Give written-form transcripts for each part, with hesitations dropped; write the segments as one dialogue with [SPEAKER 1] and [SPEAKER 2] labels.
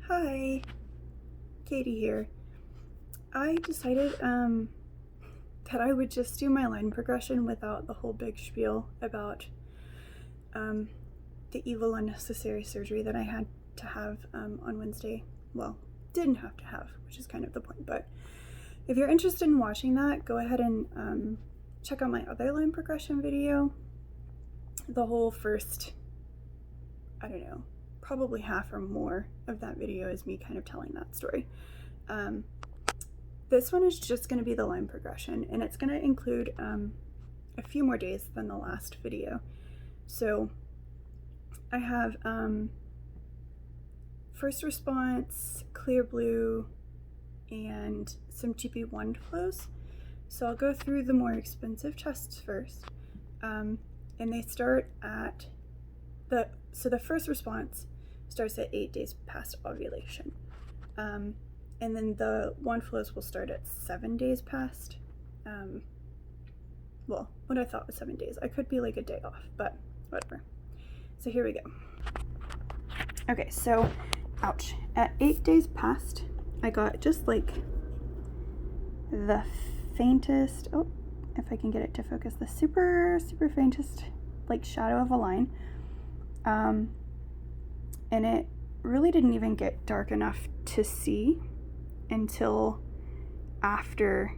[SPEAKER 1] Hi, Katie here. I decided that I would just do my line progression without the whole big spiel about the evil unnecessary surgery that I had to have on Wednesday. Well, didn't have to have, which is kind of the point, but if you're interested in watching that, go ahead and check out my other line progression video. The whole first, I don't know, probably half or more of that video is me kind of telling that story. This one is just going to be the line progression, and it's going to include a few more days than the last video. So I have first response, clear blue, and some cheapy Wondflos. So I'll go through the more expensive tests first, and they start at the first response starts at 8 days past ovulation, and then the Wondflos will start at 7 days past. Well, what I thought was 7 days. I could be like a day off, but whatever. So here we go. Okay, so ouch. At 8 days past, I got just like the faintest, oh, if I can get it to focus, the super faintest like shadow of a line. And it really didn't even get dark enough to see until after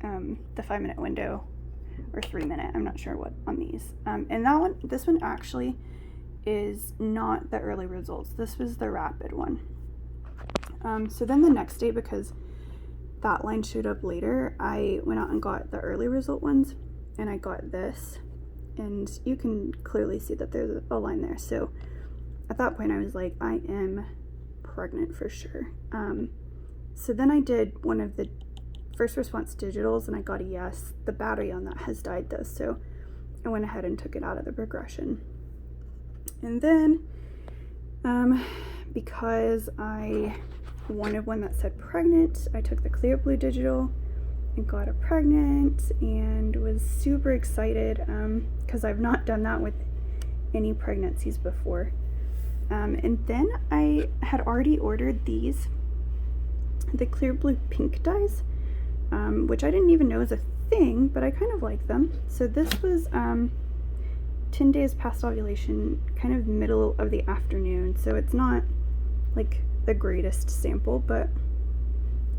[SPEAKER 1] the 5-minute window, or 3-minute, I'm not sure what on these. And this one actually is not the early results. This was the rapid one. So then the next day, because that line showed up later, I went out and got the early result ones, and I got this, and you can clearly see that there's a line there. So at that point I was like, I am pregnant for sure. So then I did one of the first response digitals, and I got a yes. The battery on that has died though, so I went ahead and took it out of the progression. And then because I wanted one that said pregnant, I took the clear blue digital and got a pregnant, and was super excited because I've not done that with any pregnancies before. And then I had already ordered these, the clear blue pink dyes, which I didn't even know was a thing, but I kind of like them. So this was 10 days past ovulation, kind of middle of the afternoon, so it's not like the greatest sample, but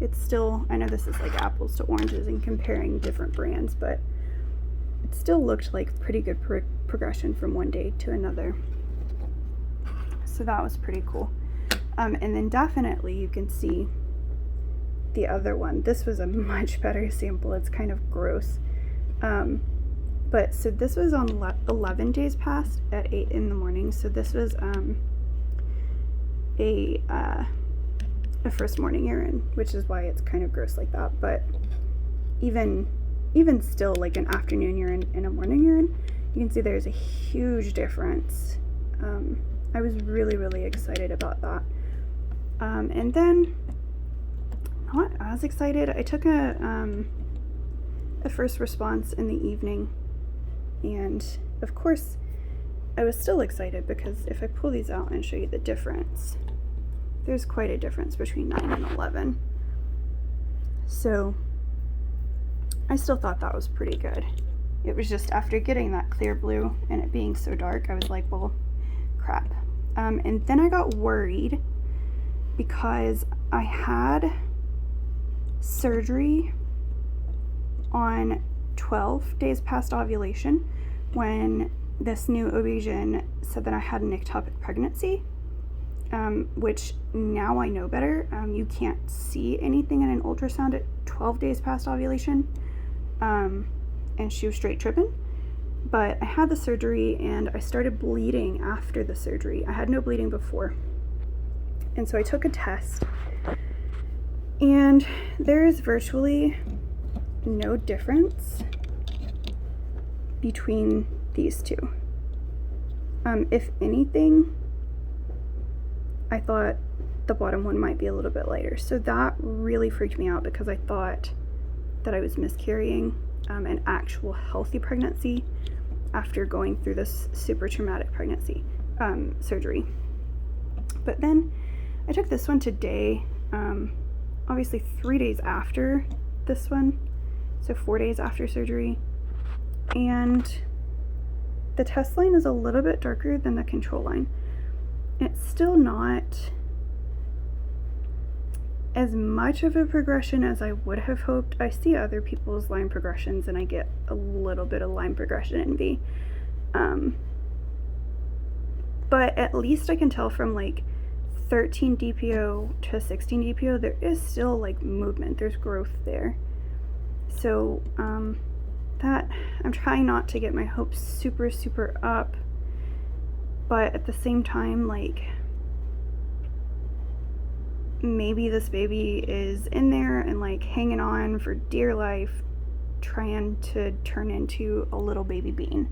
[SPEAKER 1] it's still, I know this is like apples to oranges and comparing different brands, but it still looked like pretty good progression from one day to another. So that was pretty cool. And then definitely you can see the other one. This was a much better sample. It's kind of gross. But so this was on 11 days past at 8 in the morning. So this was a first morning urine, which is why it's kind of gross like that. But even still, like an afternoon urine and a morning urine, you can see there's a huge difference. I was really excited about that. And then, not as excited, I took a first response in the evening, and of course I was still excited because if I pull these out and show you the difference, there's quite a difference between 9 and 11. So I still thought that was pretty good. It was just after getting that clear blue and it being so dark, I was like, well, crap. And then I got worried because I had surgery on 12 days past ovulation when this new OB-GYN said that I had an ectopic pregnancy, which now I know better. You can't see anything in an ultrasound at 12 days past ovulation, and she was straight tripping. But I had the surgery and I started bleeding after the surgery. I had no bleeding before. And so I took a test, and there is virtually no difference between these two. If anything, I thought the bottom one might be a little bit lighter. So that really freaked me out because I thought that I was miscarrying an actual healthy pregnancy after going through this super traumatic pregnancy surgery. But then I took this one today, obviously 3 days after this one, so 4 days after surgery, and the test line is a little bit darker than the control line. It's still not as much of a progression as I would have hoped. I see other people's line progressions and I get a little bit of line progression envy. But at least I can tell from like 13 DPO to 16 DPO, there is still like movement, there's growth there. So that I'm trying not to get my hopes super up, but at the same time, like, maybe this baby is in there and like hanging on for dear life, trying to turn into a little baby bean.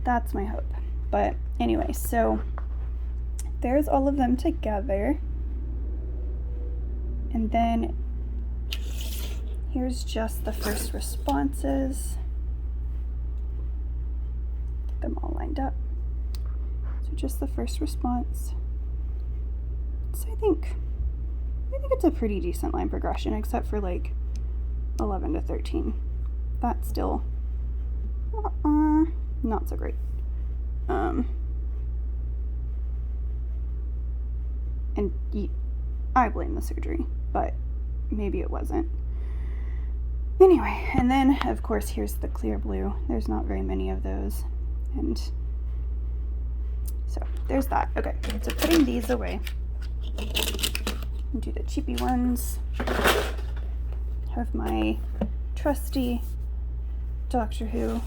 [SPEAKER 1] That's my hope. But anyway, so there's all of them together, and then here's just the first responses. Get them all lined up. So just the first response. So I think it's a pretty decent line progression, except for like 11 to 13. That's still not so great. And I blame the surgery, but maybe it wasn't. Anyway, and then of course here's the clear blue. There's not very many of those, and so there's that. Okay, so putting these away, do the cheapy ones. Have my trusty Doctor Who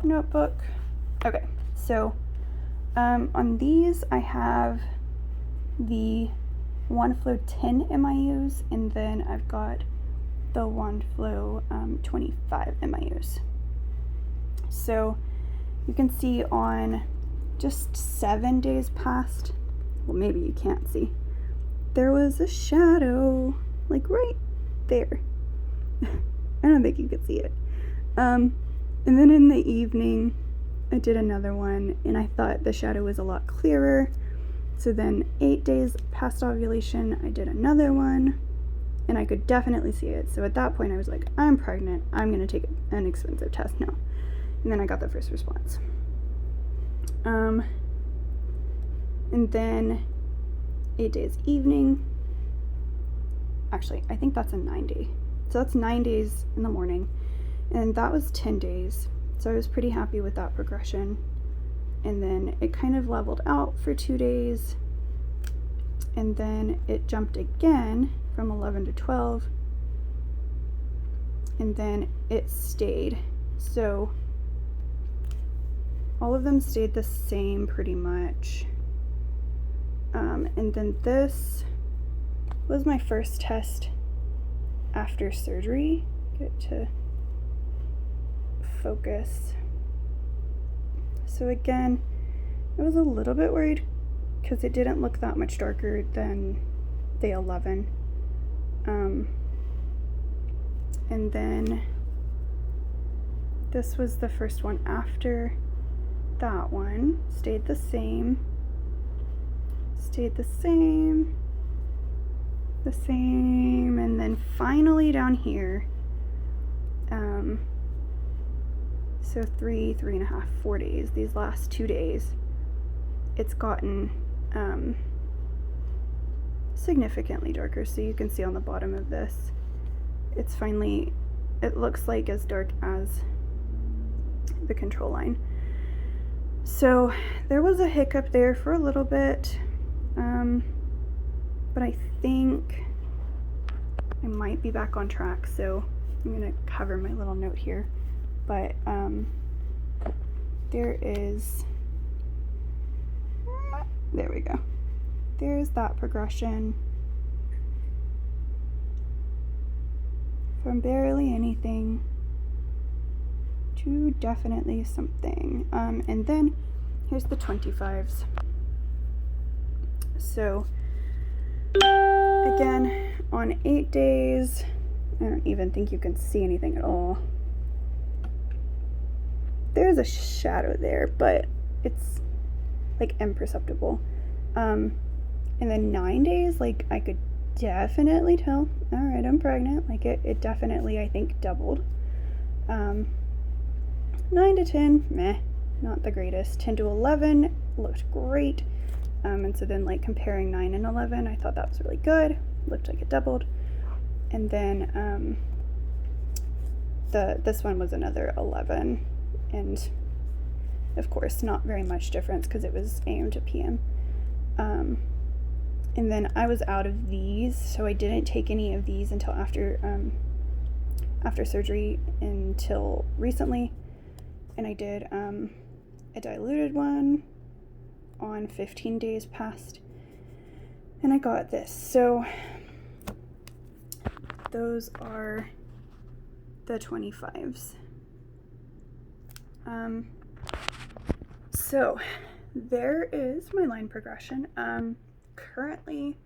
[SPEAKER 1] notebook. Okay, so on these I have the Wondflo 10 MIUs, and then I've got the Wondflo 25 MIUs. So you can see on just 7 days past, well, maybe you can't see, there was a shadow, like right there. I don't think you could see it. And then in the evening, I did another one, and I thought the shadow was a lot clearer. So then 8 days past ovulation, I did another one, and I could definitely see it. So at that point, I was like, I'm pregnant. I'm going to take an expensive test now. And then I got the first response. And then 8 days evening. Actually, I think that's a 9 day. So that's 9 days in the morning. And that was 10 days. So I was pretty happy with that progression. And then it kind of leveled out for 2 days. And then it jumped again from 11 to 12. And then it stayed. So all of them stayed the same pretty much. And then this was my first test after surgery. Get to focus. So again, I was a little bit worried because it didn't look that much darker than day 11. And then this was the first one after that one. Stayed the same. Stayed the same. The same. And then finally down here, so 3.5, 4 days, these last 2 days, it's gotten significantly darker. So you can see on the bottom of this, it's finally, it looks like as dark as the control line. So there was a hiccup there for a little bit, but I think I might be back on track. So I'm gonna cover my little note here, but there we go. There's that progression from barely anything to definitely something. And then here's the 25s. So again, on 8 days, I don't even think you can see anything at all. There's a shadow there, but it's like imperceptible. in the 9 days, like, I could definitely tell, all right, I'm pregnant. Like, it definitely, I think, doubled. 9 to 10, meh, not the greatest. 10 to 11 looked great. And so then, like, comparing 9 and 11, I thought that was really good. Looked like it doubled. And then this one was another 11, and of course not very much difference because it was AM to PM. And then I was out of these, so I didn't take any of these until after surgery until recently, and I did a diluted one on 15 days past, and I got this. So those are the 25s. So there is my line progression. Currently,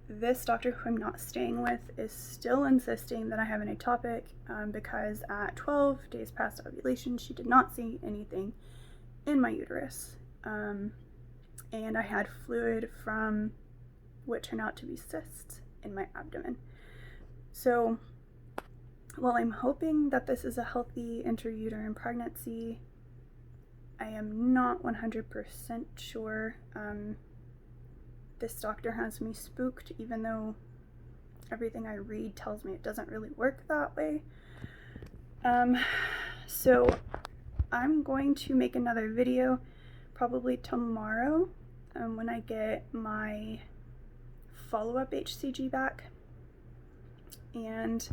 [SPEAKER 1] this doctor who I'm not staying with is still insisting that I have an ectopic because at 12 days past ovulation, she did not see anything in my uterus. And I had fluid from what turned out to be cysts in my abdomen. So while I'm hoping that this is a healthy intrauterine pregnancy, I am not 100% sure. This doctor has me spooked, even though everything I read tells me it doesn't really work that way. So I'm going to make another video probably tomorrow when I get my follow-up HCG back, and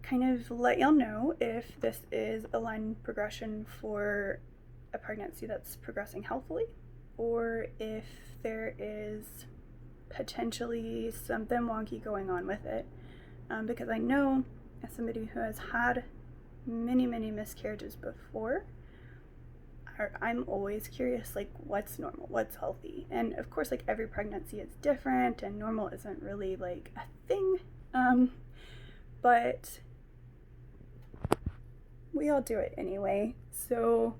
[SPEAKER 1] kind of let y'all know if this is a line progression for a pregnancy that's progressing healthily, or if there is potentially something wonky going on with it, because I know, as somebody who has had many miscarriages before, I'm always curious, like, what's normal, what's healthy. And of course, like, every pregnancy is different and normal isn't really like a thing, but we all do it anyway. So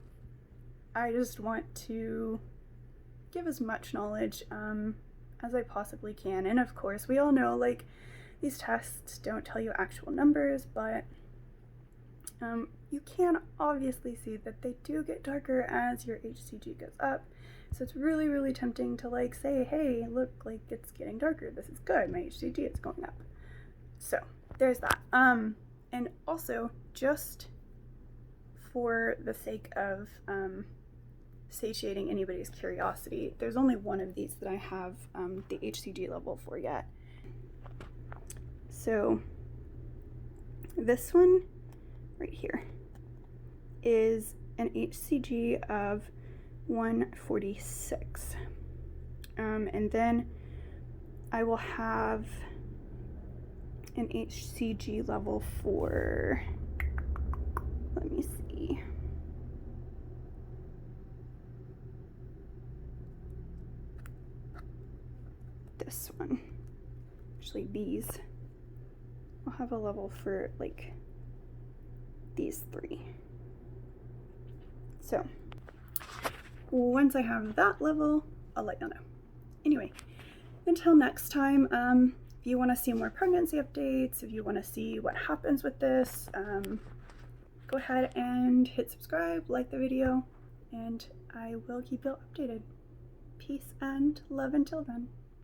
[SPEAKER 1] I just want to give as much knowledge as I possibly can. And of course, we all know, like, these tests don't tell you actual numbers, but you can obviously see that they do get darker as your HCG goes up. So it's really tempting to, like, say, hey, look, like, it's getting darker. This is good. My HCG is going up. So there's that. And also, just for the sake of satiating anybody's curiosity, there's only one of these that I have the HCG level for yet. So this one right here is an HCG of 146. And then I will have an HCG level for, let me see, this one. Actually, these, I'll have a level for, like, these three. So once I have that level, I'll let y'all know. Anyway, until next time, if you want to see more pregnancy updates, if you want to see what happens with this, go ahead and hit subscribe, like the video, and I will keep you updated. Peace and love until then.